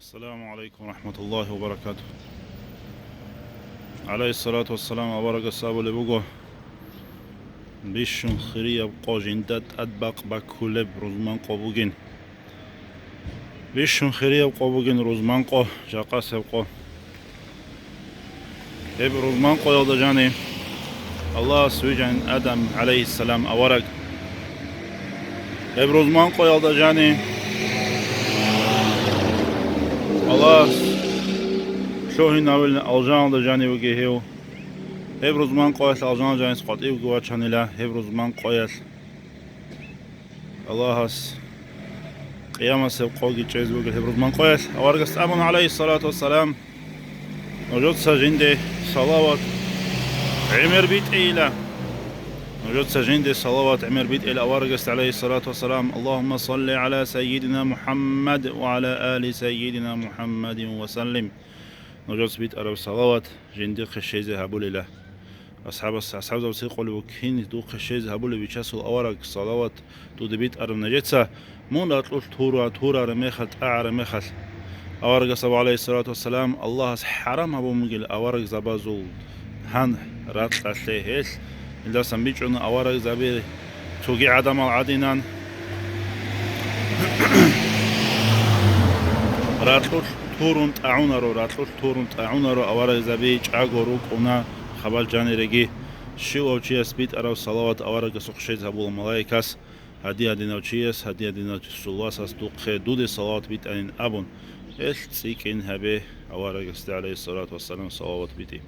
السلام عليكم ورحمة الله وبركاته. عليه الصلاة والسلام وبركة السابو لبوغو بيشن خريب قو جندت أدبق بكولب روزمان قو بوغين بيشن خريب قو بوغين روزمان قو جاقا سبقو هب روزمان قو يوضا جاني الله سويجان آدم عليه السلام أورق هب روزمان قو يوضا جاني الله شوهي ناول الجان دا جاني وجهيو هب روزمان قويس الجان جاني سقط إيو جوا شانيلا هب روزمان قويس الله هس قيامة سبقوجي تشيز وجه هب روزمان قويس أورجس أمن عليه الصلاة والسلام وجود سجندي صلوات عمر بيت إيلا وجود سجندي صلوات عمر بيت إيلا أورجس عليه الصلاة والسلام اللهم صل على سيدنا محمد وعلى آل سيدنا محمد وسلم نجوز بيت أرب صلوات جندي خشيزة هبول له أصحاب زوسي قولوا كين دو خشيزة هبول بيشاسو أورق صلوات دو دبيت أرب نجتسا مون أطلع تورا رميخت رميخت أورق صلى عليه الصلاة والسلام الله حرام أبو مجل أورق زبازو هن رات لهيل إلا سنبيجون أورق زبي توجي عدم العدينان راتلوش تورون تعونرو أورق زبي أجورو كونا خبر جاني رجي شو أوشي سبيت أرو صلوات أورق سخشيز هبول ملايكاس هدي نوشيس هدي نوشيس أصدق دود صلوات بيت أن أبون إيش تسيكين هبه أورق عليه الصلاة والسلام صلوات بيتي